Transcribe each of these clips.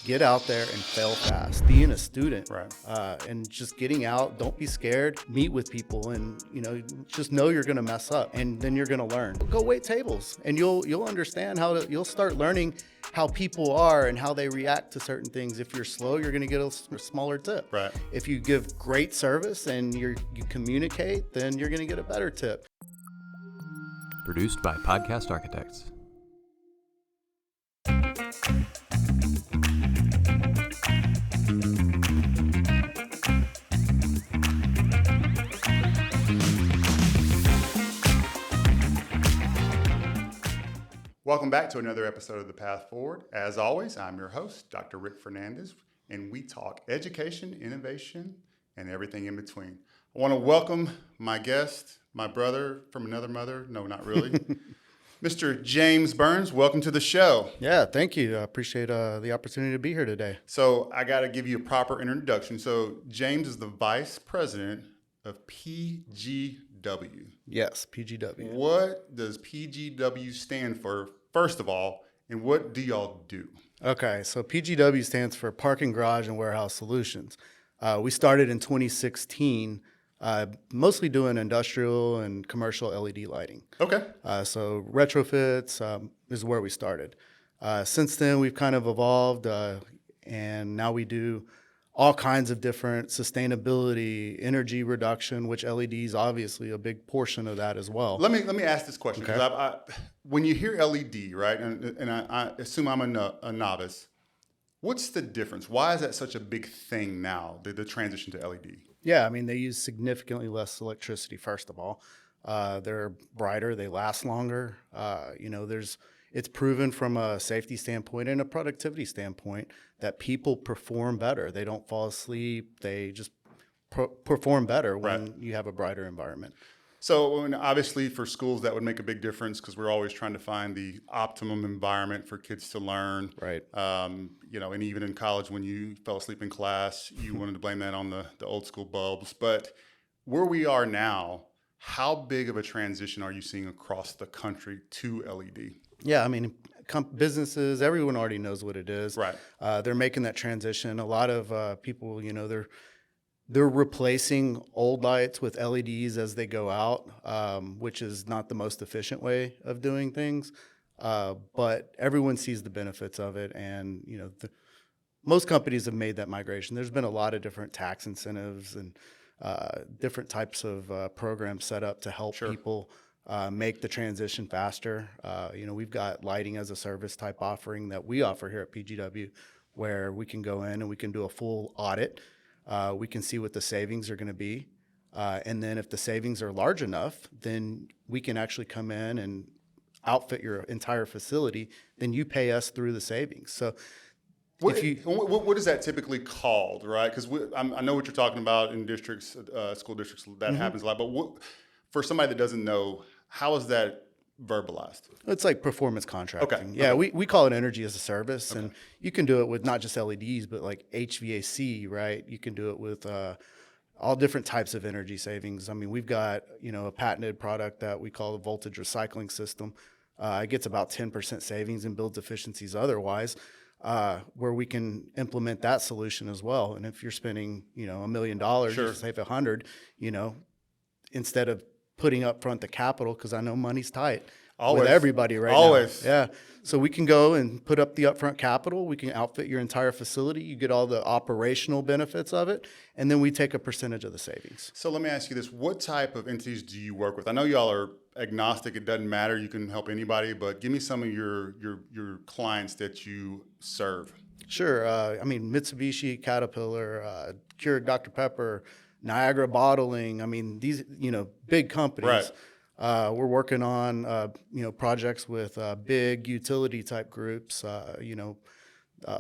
get out there and fail fast. Being a student, Right. And just getting out, don't be scared, meet with people, and just know you're gonna mess up, and then you're gonna learn. Go wait tables, and you'll understand you'll start learning how people are and how they react to certain things. If you're slow, you're gonna get a smaller tip. Right. If you give great service and you communicate, then you're gonna get a better tip. Produced by Podcast Architects. Welcome back to another episode of The Path Forward. As always, I'm your host, Dr. Rick Fernandez, and we talk education, innovation, and everything in between. I want to welcome my guest, my brother from another mother. No, not really. Mr. James Burns, welcome to the show. Yeah, thank you. I appreciate the opportunity to be here today. So I got to give you a proper introduction. So James is the vice president of PGW. Yes, PGW. What does PGW stand for, first of all, and what do y'all do? Okay, so PGW stands for Parking Garage and Warehouse Solutions. We started in 2016, mostly doing industrial and commercial LED lighting. Okay. So retrofits is where we started. Since then, we've kind of evolved, and now we do all kinds of different sustainability, energy reduction, which LED is obviously a big portion of that as well. Let me ask this question, because Okay. when you hear LED, right, and I assume I'm a novice, what's the difference? Why is that such a big thing now, the transition to LED? Yeah, I mean, they use significantly less electricity, first of all. They're brighter, they last longer. It's proven from a safety standpoint and a productivity standpoint that people perform better. They don't fall asleep. They just perform better when you have a brighter environment. So obviously for schools, that would make a big difference, because we're always trying to find the optimum environment for kids to learn. Right. And even in college, when you fell asleep in class, you wanted to blame that on the old school bulbs. But where we are now, how big of a transition are you seeing across the country to LED? Yeah, I mean, businesses, everyone already knows what it is. Right. They're making that transition. A lot of people, they're replacing old lights with LEDs as they go out, which is not the most efficient way of doing things. But everyone sees the benefits of it, and most companies have made that migration. There's been a lot of different tax incentives and different types of programs set up to help people make the transition faster. We've got lighting as a service type offering that we offer here at PGW, where we can go in and we can do a full audit. We can see what the savings are going to be. And then if the savings are large enough, then we can actually come in and outfit your entire facility. Then you pay us through the savings. So what is that typically called, right? Because I know what you're talking about in districts, school districts, that happens a lot. But for somebody that doesn't know, how is that verbalized? It's like performance contracting. Okay. Yeah, we call it energy as a service, and you can do it with not just LEDs, but like HVAC, right? You can do it with all different types of energy savings. I mean, we've got a patented product that we call the voltage recycling system. It gets about 10% savings and builds efficiencies otherwise, where we can implement that solution as well. And if you're spending $1 million, you save 100. Instead of putting up front the capital, because I know money's tight with everybody right now. Yeah. So we can go and put up the upfront capital. We can outfit your entire facility. You get all the operational benefits of it, and then we take a percentage of the savings. So let me ask you this. What type of entities do you work with? I know y'all are agnostic. It doesn't matter. You can help anybody, but give me some of your clients that you serve. Sure. Mitsubishi, Caterpillar, Keurig Dr. Pepper, Niagara Bottling. I mean, these, big companies. Right. We're working on, projects with big utility type groups,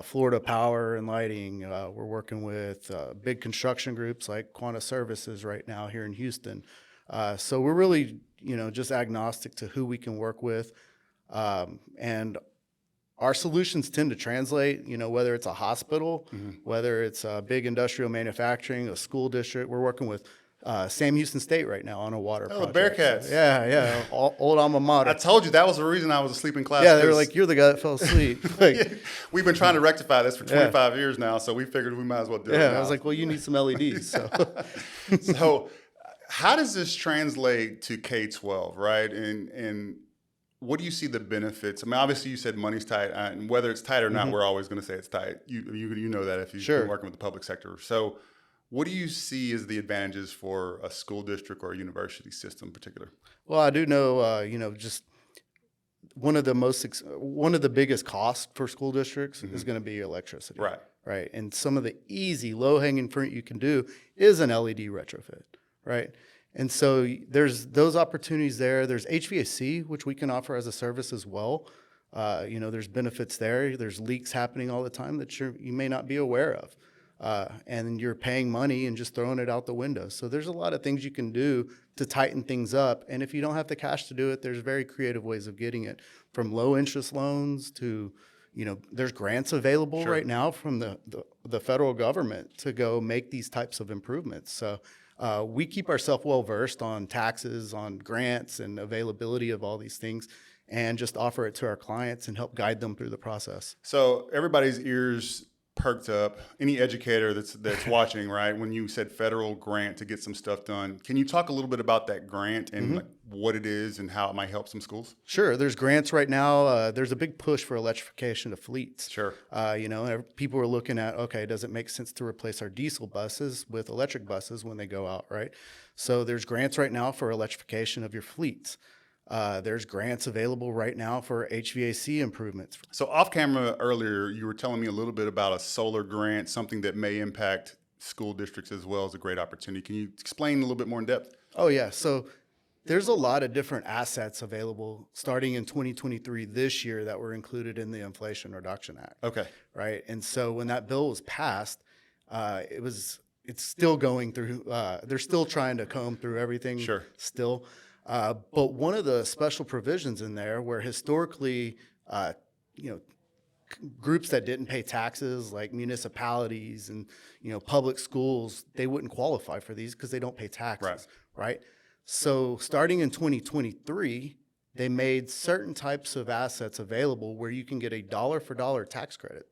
Florida Power and Lighting. We're working with big construction groups like Quanta Services right now here in Houston. So we're really, just agnostic to who we can work with. And our solutions tend to translate, whether it's a hospital, whether it's a big industrial manufacturing, a school district. We're working with Sam Houston State right now on a water Oh, the project. Bearcats. So, yeah, old alma mater. I told you that was the reason I was asleep in class. Yeah, they were 'cause like, "You're the guy that fell asleep." Like, yeah, we've been trying to rectify this for 25 years now, so we figured we might as well do it now. I was like, "Well, you need some LEDs." So, So how does this translate to K-12, right? And what do you see the benefits? I mean, obviously you said money's tight, and whether it's tight or not, we're always going to say it's tight. You know that if you've been working with the public sector. So what do you see as the advantages for a school district or a university system in particular? well, I do know, just one of the biggest costs for school districts is going to be electricity. Right. Right. And some of the easy low hanging fruit you can do is an LED retrofit. Right. And so there's those opportunities there. There's HVAC, which we can offer as a service as well. There's benefits there. There's leaks happening all the time that you may not be aware of. And you're paying money and just throwing it out the window. So there's a lot of things you can do to tighten things up. And if you don't have the cash to do it, there's very creative ways of getting it, from low interest loans to, there's grants available right now from the federal government to go make these types of improvements. So we keep ourselves well versed on taxes, on grants, and availability of all these things, and just offer it to our clients and help guide them through the process. So everybody's ears perked up. Any educator that's watching, right? When you said federal grant to get some stuff done, can you talk a little bit about that grant and like what it is and how it might help some schools? Sure. There's grants right now. There's a big push for electrification of fleets. Sure. People are looking at, okay, does it make sense to replace our diesel buses with electric buses when they go out, right? So there's grants right now for electrification of your fleets. There's grants available right now for HVAC improvements. So off camera earlier, you were telling me a little bit about a solar grant, something that may impact school districts as well as a great opportunity. Can you explain a little bit more in depth? Oh, yeah. So there's a lot of different assets available starting in 2023 this year that were included in the Inflation Reduction Act. Okay. Right. And so when that bill was passed, it's still going through, they're still trying to comb through everything. Sure. Still. But one of the special provisions in there where historically, groups that didn't pay taxes, like municipalities and, public schools, they wouldn't qualify for these because they don't pay taxes. Right. So starting in 2023, they made certain types of assets available where you can get a dollar for dollar tax credit.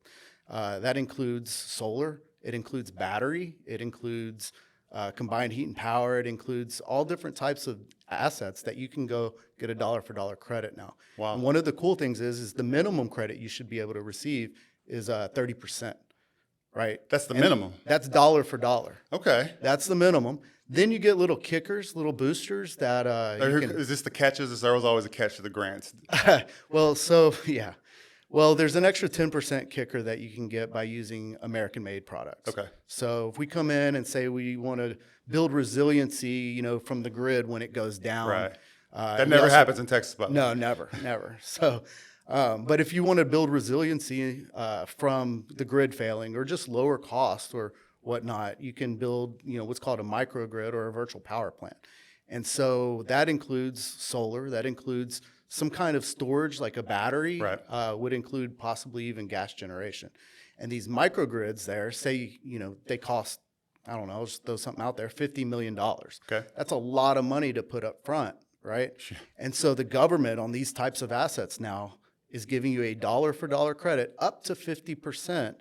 That includes solar. It includes battery. It includes combined heat and power. It includes all different types of assets that you can go get a dollar for dollar credit now. Wow. And one of the cool things is the minimum credit you should be able to receive is 30%, right? That's the minimum. That's dollar for dollar. Okay. That's the minimum. Then you get little kickers, little boosters that Is this the catches? There was always a catch to the grants. Well, there's an extra 10% kicker that you can get by using American-made products. Okay. So if we come in and say we want to build resiliency, from the grid when it goes down. Right. That never happens in Texas, by the way. No, never. So, but if you want to build resiliency from the grid failing or just lower cost or whatnot, you can build, what's called a microgrid or a virtual power plant. And so that includes solar, that includes some kind of storage like a battery, would include possibly even gas generation. And these microgrids there, say, they cost, I don't know, I'll just throw something out there, $50 million. Okay. That's a lot of money to put up front, right? And so the government on these types of assets now is giving you a dollar for dollar credit up to 50%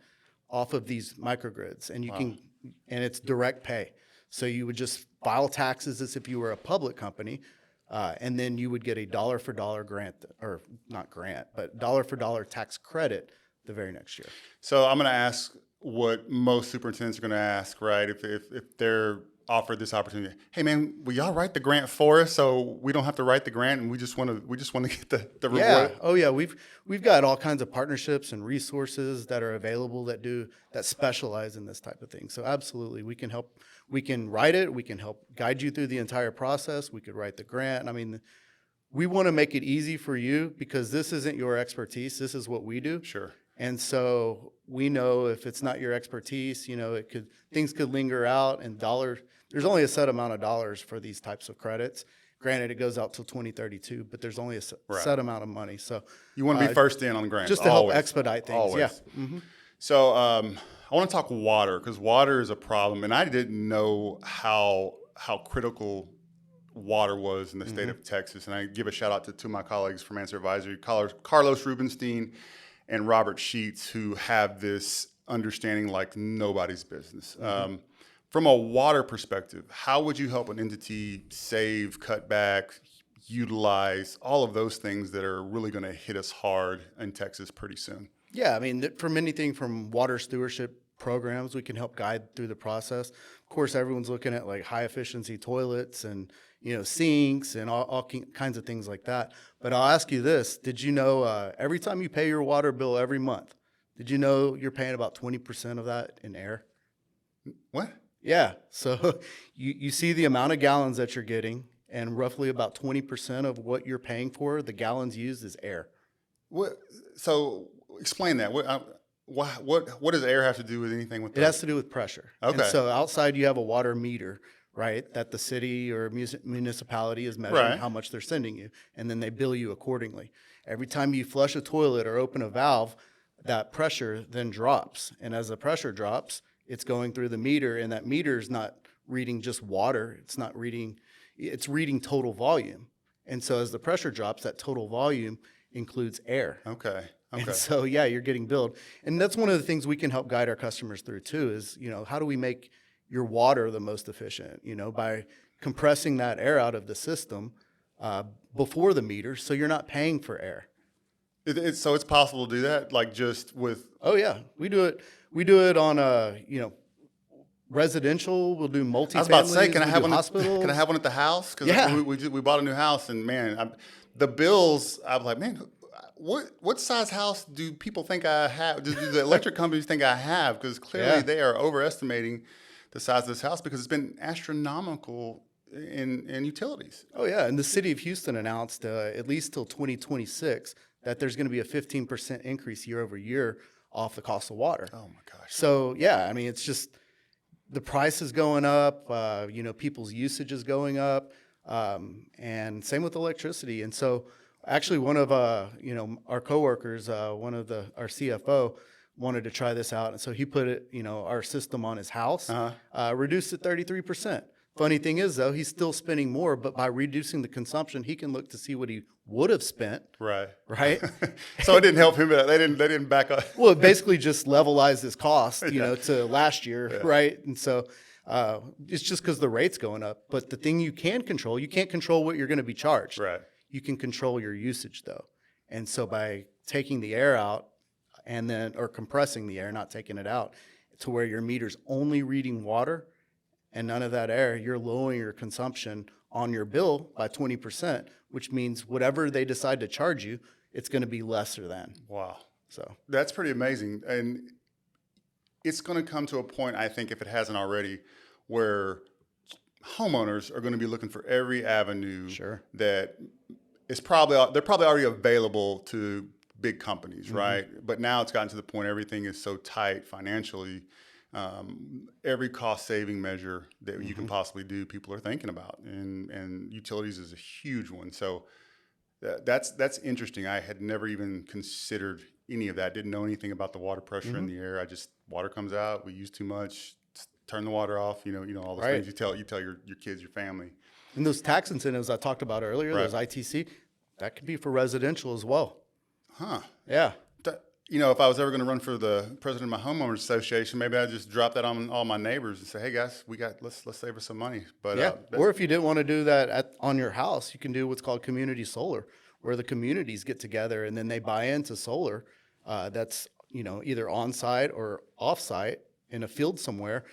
off of these microgrids. And and it's direct pay. So you would just file taxes as if you were a public company. And then you would get a dollar for dollar grant, or not grant, but dollar for dollar tax credit the very next year. So I'm going to ask what most superintendents are going to ask, right? If they're offered this opportunity, hey man, will y'all write the grant for us so we don't have to write the grant and we just want to get the reward? Yeah. Oh yeah. We've got all kinds of partnerships and resources that are available that specialize in this type of thing. So absolutely, we can help. We can write it. We can help guide you through the entire process. We could write the grant. I mean, we want to make it easy for you because this isn't your expertise. This is what we do. Sure. And so we know if it's not your expertise, things could linger out, and there's only a set amount of dollars for these types of credits. Granted, it goes out till 2032, but there's only a set amount of money. So you want to be first in on grants, just to help expedite things. Always. Yeah. Mm-hmm. So I want to talk water because water is a problem, and I didn't know how how critical water was in the state of Texas. And I give a shout out to two of my colleagues from Answer Advisory, Carlos Rubenstein and Robert Sheets, who have this understanding like nobody's business. From a water perspective, how would you help an entity save, cut back, utilize all of those things that are really going to hit us hard in Texas pretty soon? Yeah, I mean, from anything from water stewardship programs, we can help guide through the process. Of course, everyone's looking at like high efficiency toilets and, sinks and all kinds of things like that. But I'll ask you this. Did you know every time you pay your water bill every month, did you know you're paying about 20% of that in air? What? Yeah. So you see the amount of gallons that you're getting, and roughly about 20% of what you're paying for, the gallons used, is air. What? So explain that. What does air have to do with anything with It has to do with pressure. Okay. And so outside you have a water meter, right, that the city or municipality is measuring Right. how much they're sending you, and then they bill you accordingly. Every time you flush a toilet or open a valve, that pressure then drops. And as the pressure drops, it's going through the meter, and that meter is not reading just water. It's reading total volume. And so as the pressure drops, that total volume includes air. Okay. And so, yeah, you're getting billed. And that's one of the things we can help guide our customers through too is, how do we make your water the most efficient, by compressing that air out of the system before the meter, so you're not paying for air. So it's possible to do that, like just with. Oh yeah, we do it. We do it on residential. We'll do multifamily. I was about to say, can I have one? Hospitals. Can I have one at the house? Because Yeah. we bought a new house, and man, the bills. I was like, man, what size house do people think I have? Do the electric companies think I have? Because clearly they are overestimating the size of this house because it's been astronomical in utilities. Oh yeah, and the city of Houston announced at least till 2026 that there's going to be a 15% increase year over year off the cost of water. Oh my gosh. So yeah, I mean, it's just the price is going up. People's usage is going up, and same with electricity. And so, actually, one of our coworkers, our CFO, wanted to try this out, and so he put it, our system on his house, reduced it 33%. Funny thing is, though, he's still spending more, but by reducing the consumption, he can look to see what he would have spent. Right. So it didn't help him. They didn't back up. Well, it basically just levelized his cost, to last year, right? And so it's just because the rate's going up. But the thing you can't control what you're going to be charged. Right. You can control your usage, though. And so by taking the air out or compressing the air, not taking it out, to where your meter's only reading water and none of that air, you're lowering your consumption on your bill by 20%, which means whatever they decide to charge you, it's going to be lesser than. Wow. So that's pretty amazing. And it's going to come to a point, I think, if it hasn't already, where homeowners are going to be looking for every avenue that they're probably already available to big companies, right? But now it's gotten to the point everything is so tight financially. Every cost-saving measure that you can possibly do, people are thinking about, and utilities is a huge one. So that's interesting. I had never even considered any of that. Didn't know anything about the water pressure in the air. Water comes out, we use too much, turn the water off. All those things you tell your kids, your family. And those tax incentives I talked about earlier, those ITC, that could be for residential as well. Huh? Yeah. If I was ever going to run for the president of my homeowners association, maybe I'd just drop that on all my neighbors and say, "Hey guys, let's save us some money." But or if you didn't want to do that on your house, you can do what's called community solar, where the communities get together and then they buy into solar. That's either on site or off site in a field somewhere,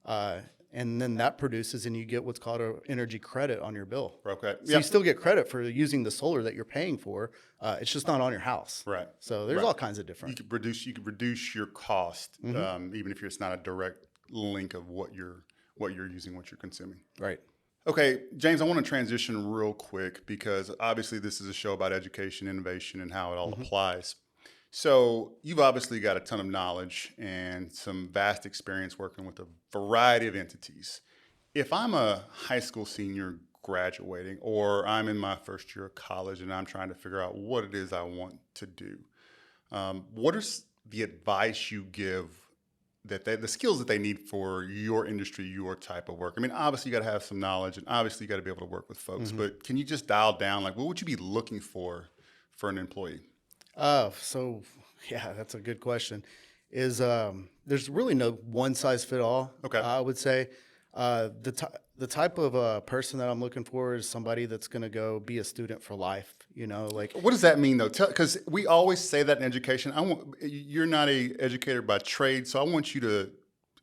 and then that produces, and you get what's called an energy credit on your bill. Okay. So you still get credit for using the solar that you're paying for. It's just not on your house. Right. So there's all kinds of different. You could reduce your cost, even if it's not a direct link of what you're using, what you're consuming. Right. Okay, James, I want to transition real quick because obviously this is a show about education, innovation, and how it all applies. So you've obviously got a ton of knowledge and some vast experience working with a variety of entities. If I'm a high school senior graduating, or I'm in my first year of college and I'm trying to figure out what it is I want to do, what is the advice you give the skills that they need for your industry, your type of work? I mean, obviously you got to have some knowledge, and obviously you got to be able to work with folks. But can you just dial down, like, what would you be looking for an employee? So yeah, that's a good question. There's really no one size fit all. Okay. I would say the type of person that I'm looking for is somebody that's going to go be a student for life. Like What does that mean, though? Because we always say that in education. You're not a educator by trade, so I want you to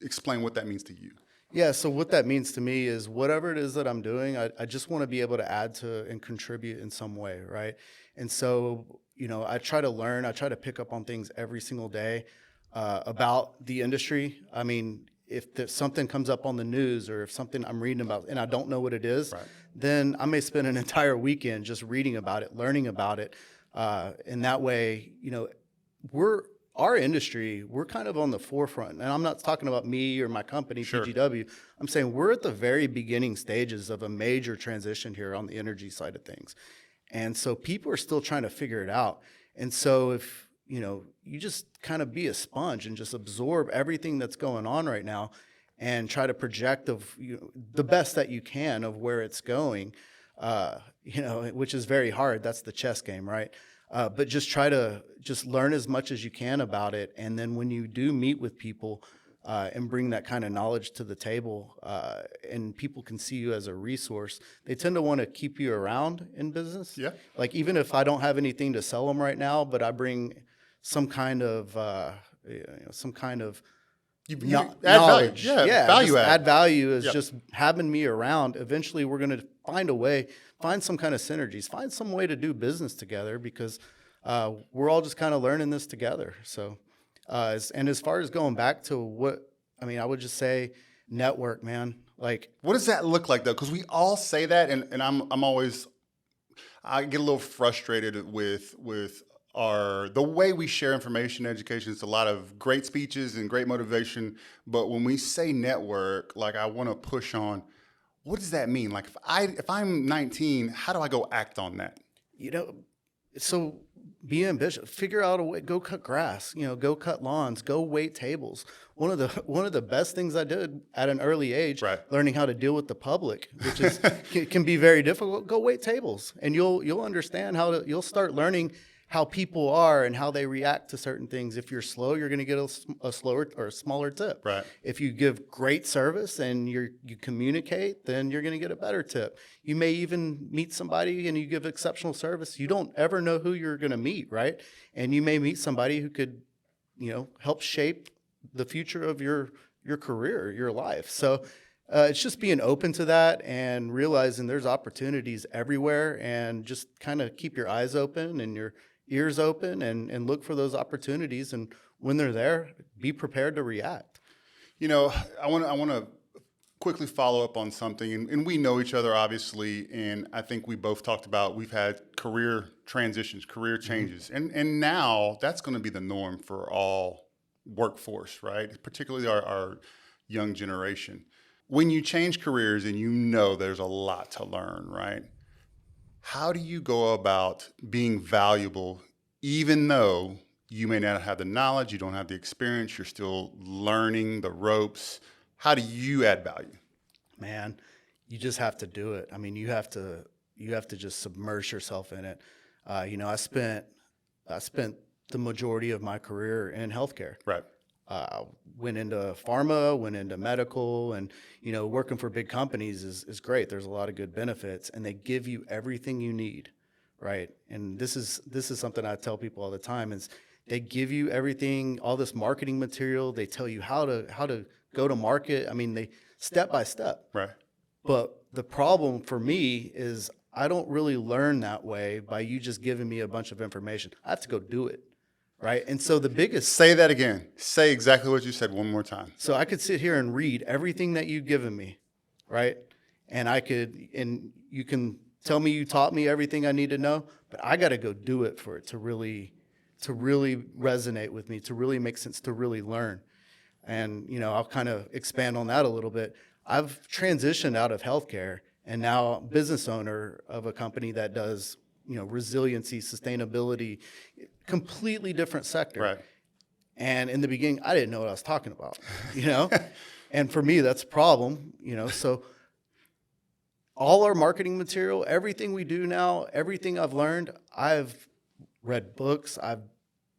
explain what that means to you. yeah. So what that means to me is whatever it is that I'm doing, I just want to be able to add to and contribute in some way, right? And so I try to learn. I try to pick up on things every single day about the industry. I mean, if there's something comes up on the news or if something I'm reading about and I don't know what it is, Right. then I may spend an entire weekend just reading about it, learning about it. And that way, our industry, we're kind of on the forefront. And I'm not talking about me or my company, Sure. PGW. I'm saying we're at the very beginning stages of a major transition here on the energy side of things. And so people are still trying to figure it out. And so if, you just kind of be a sponge and just absorb everything that's going on right now and try to project the best that you can of where it's going, which is very hard. That's the chess game, right? But just try to just learn as much as you can about it. And then when you do meet with people and bring that kind of knowledge to the table and people can see you as a resource, they tend to want to keep you around in business. Yeah. Like even if I don't have anything to sell them right now, but I bring some kind of You knowledge. add value. Yeah, value just add. add value is Yep. just having me around. Eventually, we're going to find some kind of synergies, find some way to do business together because we're all just kind of learning this together. So, as far as going back to I would just say network, man. Like, What does that look like, though? Because we all say that, and I get a little frustrated with the way we share information. Education, it's a lot of great speeches and great motivation, but when we say network, like I want to push on, what does that mean? Like if I'm 19, how do I go act on that? So be ambitious. Figure out a way. Go cut grass. Go cut lawns. Go wait tables. One of the best things I did at an early age, Right. learning how to deal with the public, which is can be very difficult. Go wait tables, and you'll understand you'll start learning how people are and how they react to certain things. If you're slow, you're going to get a slower or a smaller tip. Right. If you give great service and you communicate, then you're going to get a better tip. You may even meet somebody and you give exceptional service. You don't ever know who you're going to meet, right? And you may meet somebody who could, help shape the future of your career, your life. So it's just being open to that and realizing there's opportunities everywhere, and just kind of keep your eyes open and your ears open and look for those opportunities. And when they're there, be prepared to react. I want to quickly follow up on something, and we know each other obviously, and I think we both talked about we've had career transitions, career changes, and now that's going to be the norm for all workforce, right? Particularly our young generation. When you change careers and there's a lot to learn, right? How do you go about being valuable even though you may not have the knowledge, you don't have the experience, you're still learning the ropes? How do you add value? Man, you just have to do it. I mean, you have to just submerge yourself in it. I spent the majority of my career in healthcare. Right. Went into pharma, went into medical, and working for big companies is great. There's a lot of good benefits, and they give you everything you need, right? And this is something I tell people all the time is they give you everything, all this marketing material. They tell you how to go to market. I mean, they step by step. Right. But the problem for me is I don't really learn that way by you just giving me a bunch of information. I have to go do it. Right. And so the biggest. Say that again. Say exactly what you said one more time. So I could sit here and read everything that you've given me. Right. And you can tell me you taught me everything I need to know, but I got to go do it for it to really resonate with me, to really make sense, to really learn. And, I'll kind of expand on that a little bit. I've transitioned out of healthcare and now business owner of a company that does, resiliency, sustainability, completely different sector. Right. And in the beginning, I didn't know what I was talking about, you know? And for me, that's a problem, you know? So all our marketing material, everything we do now, everything I've learned, I've read books, I've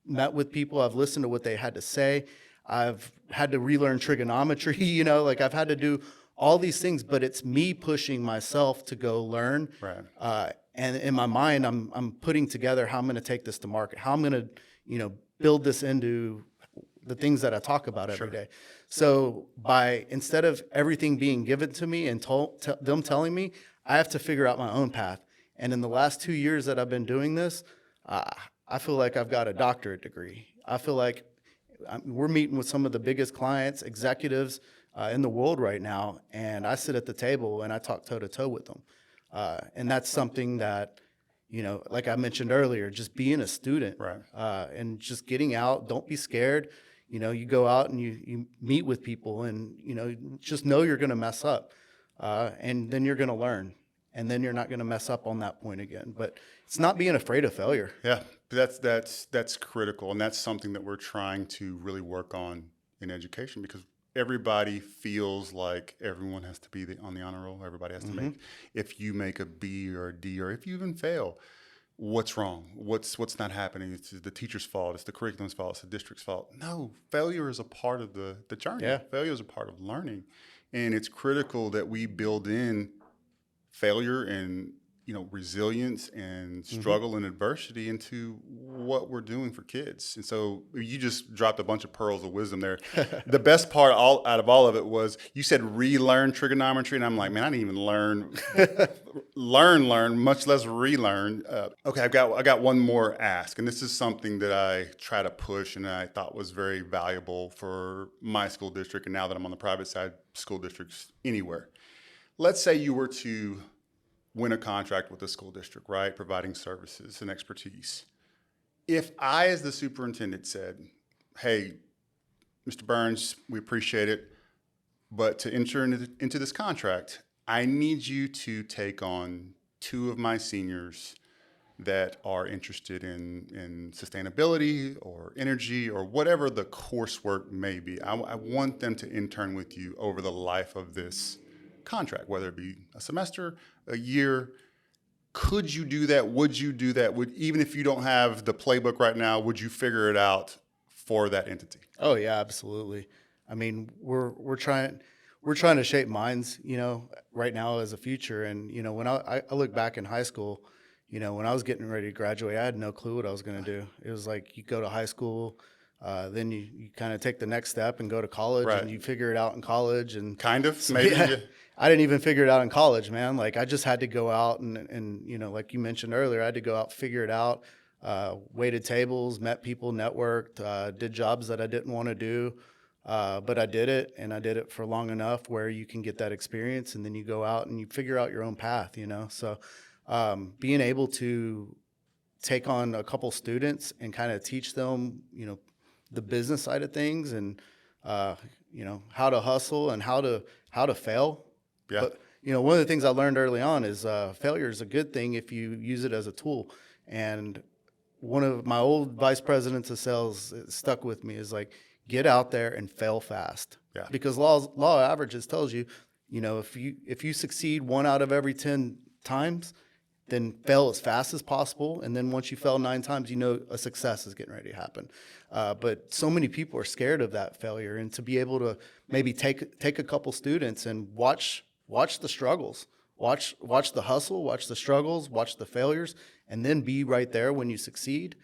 met with people, I've listened to what they had to say. I've had to relearn trigonometry, you know, like I've had to do all these things, but it's me pushing myself to go learn. Right. And in my mind, I'm putting together how I'm going to take this to market, how I'm going to, you know, build this into the things that I talk about every day. So instead of everything being given to me and them telling me, I have to figure out my own path. And in the last 2 years that I've been doing this, I feel like I've got a doctorate degree. I feel like we're meeting with some of the biggest clients, executives in the world right now, and I sit at the table and I talk toe to toe with them. And that's something that, you know, like I mentioned earlier, just being a student, Right. And just getting out. Don't be scared. You know, you go out and you meet with people, and you know, just know you're going to mess up, and then you're going to learn, and then you're not going to mess up on that point again. But it's not being afraid of failure. Yeah, that's critical, and that's something that we're trying to really work on in education, because everybody feels like everyone has to be on the honor roll. Everybody has to make. If you make a B or a D, or if you even fail, what's wrong? What's not happening? It's the teacher's fault. It's the curriculum's fault. It's the district's fault. No, failure is a part of the journey. Yeah. Failure is a part of learning, and it's critical that we build in failure and, you know, resilience and struggle and adversity into what we're doing for kids. And so you just dropped a bunch of pearls of wisdom there. The best part out of all of it was you said relearn trigonometry, and I'm like, man, I didn't even learn, much less relearn. Okay, I got one more ask, and this is something that I try to push and I thought was very valuable for my school district, and now that I'm on the private side, school districts anywhere. Let's say you were to win a contract with a school district, right, providing services and expertise. If I, as the superintendent, said, hey, Mr. Burns, we appreciate it, but to enter into this contract, I need you to take on 2 of my seniors that are interested in sustainability or energy or whatever the coursework may be. I want them to intern with you over the life of this contract, whether it be a semester, a year. Could you do that? Would you do that? Even if you don't have the playbook right now, would you figure it out for that entity? Oh yeah, absolutely. I mean, we're trying to shape minds, you know, right now as a future. And you know, when I look back in high school, you know, when I was getting ready to graduate, I had no clue what I was going to do. It was like you go to high school, then you kind of take the next step and go to college, Right. and you figure it out in college. And Kind of, so, maybe. yeah, I didn't even figure it out in college, man. Like I just had to go out and you know, like you mentioned earlier, I had to go out, figure it out, waited tables, met people, networked, did jobs that I didn't want to do. But I did it, and I did it for long enough where you can get that experience, and then you go out and you figure out your own path, you know? So, being able to take on a couple students and kind of teach them, you know, the business side of things, and, you know, how to hustle and how to fail. Yeah. But, you know, one of the things I learned early on is, failure is a good thing if you use it as a tool. And one of my old vice presidents of sales, it stuck with me, is like, get out there and fail fast. Yeah. Because law of averages tells you, you know, if you succeed 1 out of every 10 times, then fail as fast as possible. And then once you fail 9 times, you know a success is getting ready to happen. But so many people are scared of that failure, and to be able to maybe take a couple students and watch the struggles, watch the hustle, watch the struggles, watch the failures, and then be right there when you succeed,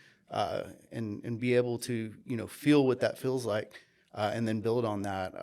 and be able to, you know, feel what that feels like, and then build on that.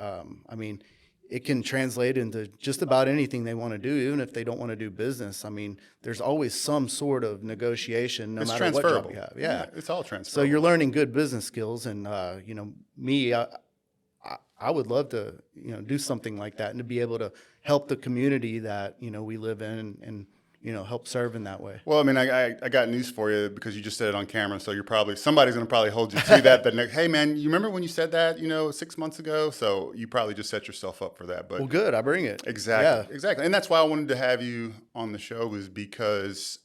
I mean, it can translate into just about anything they want to do, even if they don't want to do business. I mean, there's always some sort of negotiation, no It's matter what job transferable. you have. Yeah. It's all transferable. So you're learning good business skills, and you know, me, I would love to, you know, do something like that, and to be able to help the community that, you know, we live in, and you know, help serve in that way. Well, I mean, I got news for you, because you just said it on camera, so somebody's going to probably hold you to that. Hey, man, you remember when you said that, you know, 6 months ago? So you probably just set yourself up for that. But Well, good. I bring it. exactly, Yeah. exactly, and that's why I wanted to have you on the show, is because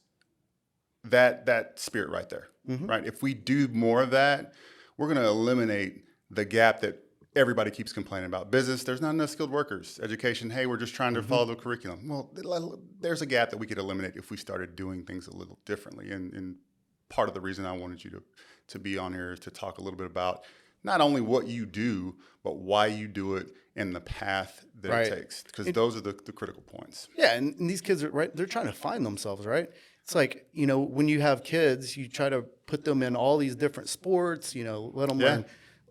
that spirit right there, right? If we do more of that, we're going to eliminate the gap that everybody keeps complaining about. Business, there's not enough skilled workers. Education, hey, we're just trying to follow the curriculum. Well, there's a gap that we could eliminate if we started doing things a little differently. And part of the reason I wanted you to be on here is to talk a little bit about not only what you do, but why you do it and the path that Right. it takes. Because those are the critical points. Yeah, and these kids are right. They're trying to find themselves, right? It's like, when you have kids, you try to put them in all these different sports. Let them learn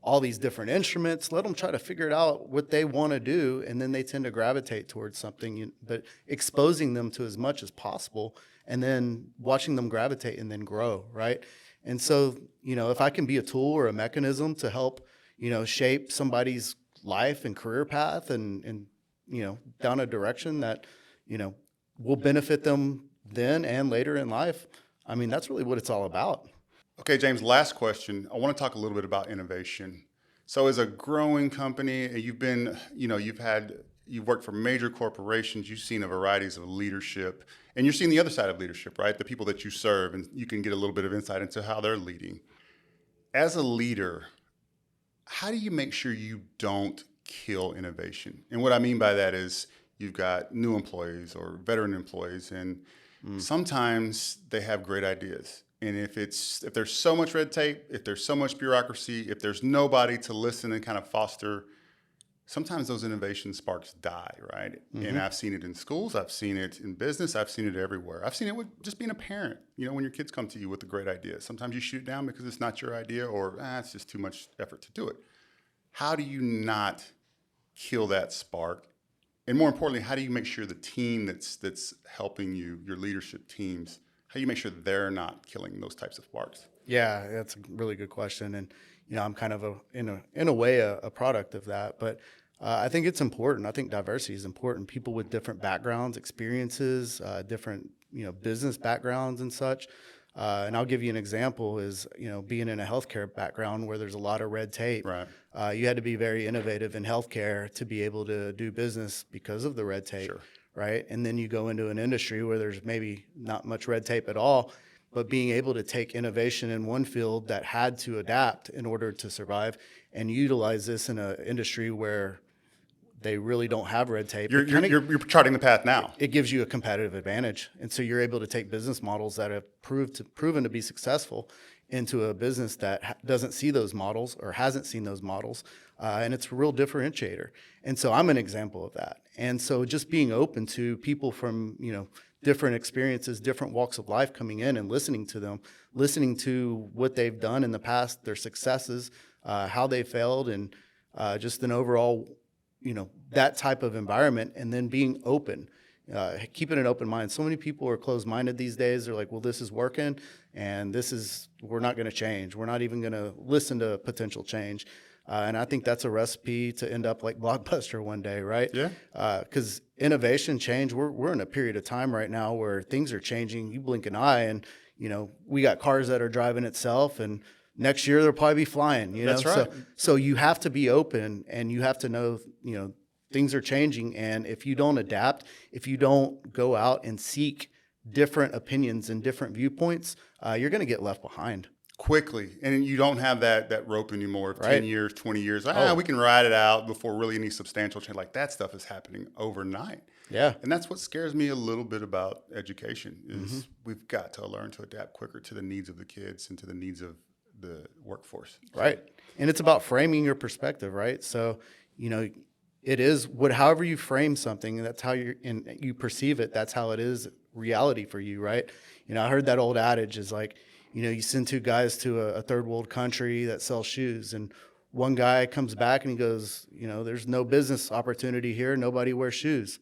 all these different instruments. Let them try to figure it out what they want to do, and then they tend to gravitate towards something. But exposing them to as much as possible, and then watching them gravitate and then grow, right? And so, if I can be a tool or a mechanism to help, shape somebody's life and career path and down a direction that, will benefit them then and later in life, I mean, that's really what it's all about. Okay, James, last question. I want to talk a little bit about innovation. So as a growing company, you've worked for major corporations, you've seen a varieties of leadership, and you're seeing the other side of leadership, right? The people that you serve, and you can get a little bit of insight into how they're leading. As a leader, how do you make sure you don't kill innovation? And what I mean by that is you've got new employees or veteran employees, and sometimes they have great ideas. And if there's so much red tape, if there's so much bureaucracy, if there's nobody to listen and kind of foster, sometimes those innovation sparks die, right? And I've seen it in schools, I've seen it in business, I've seen it everywhere. I've seen it with just being a parent. When your kids come to you with a great idea, sometimes you shoot it down because it's not your idea, or it's just too much effort to do it. How do you not kill that spark? And more importantly, how do you make sure the team that's helping you, your leadership teams, how do you make sure they're not killing those types of sparks? Yeah, that's a really good question. And, I'm kind of in a way a product of that. But I think it's important. I think diversity is important. People with different backgrounds, experiences, different, business backgrounds and such. And I'll give you an example is, being in a healthcare background where there's a lot of red tape. Right. You had to be very innovative in healthcare to be able to do business because of the red tape. Sure. Right. And then you go into an industry where there's maybe not much red tape at all, but being able to take innovation in one field that had to adapt in order to survive and utilize this in an industry where they really don't have red tape. You're charting the path now. It gives you a competitive advantage. And so you're able to take business models that have proven to be successful into a business that doesn't see those models or hasn't seen those models. And it's a real differentiator. And so I'm an example of that. And so just being open to people from, different experiences, different walks of life coming in and listening to them, listening to what they've done in the past, their successes, how they failed, and just an overall, that type of environment, and then being open, keeping an open mind. So many people are closed-minded these days. They're like, well, this is working, and we're not going to change. We're not even going to listen to potential change. And I think that's a recipe to end up like Blockbuster one day, right? Yeah. Because innovation, change, we're in a period of time right now where things are changing. You blink an eye and, we got cars that are driving itself, and next year they'll probably be flying, That's right. So you have to be open, and you have to know, things are changing. And if you don't adapt, if you don't go out and seek different opinions and different viewpoints, you're going to get left behind. Quickly, and you don't have that rope anymore of 10 Right. years, 20 years. Oh. We can ride it out before really any substantial change. Like that stuff is happening overnight. Yeah. And that's what scares me a little bit about education is we've got to learn to adapt quicker to the needs of the kids and to the needs of the workforce. Right. And it's about framing your perspective, right? So, it is however you frame something, and that's how you perceive it, that's how it is reality for you, right? I heard that old adage is like, you send two guys to a third world country that sells shoes, and one guy comes back and he goes, there's no business opportunity here. Nobody wears shoes.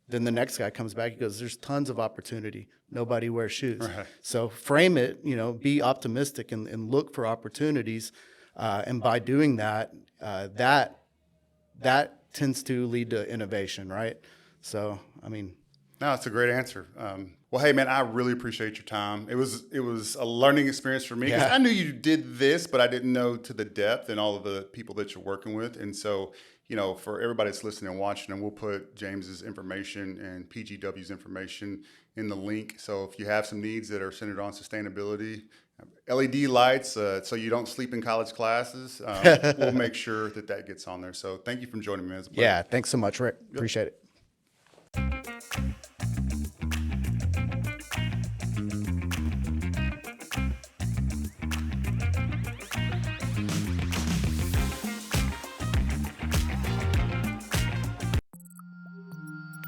Then the next guy comes back, he goes, there's tons of opportunity. Nobody wears shoes. Right. So frame it, be optimistic and look for opportunities. And by doing that, that tends to lead to innovation, right? So, No, it's a great answer. Well, hey, man, I really appreciate your time. It was a learning experience for me because Yeah. I knew you did this, but I didn't know to the depth and all of the people that you're working with. And so, for everybody that's listening and watching, and we'll put James's information and PGW's information in the link. So if you have some needs that are centered on sustainability, LED lights, so you don't sleep in college classes. We'll make sure that gets on there. So thank you for joining me. It's a pleasure. Yeah, thanks so much, Rick. Appreciate it.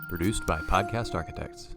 Produced by Podcast Architects.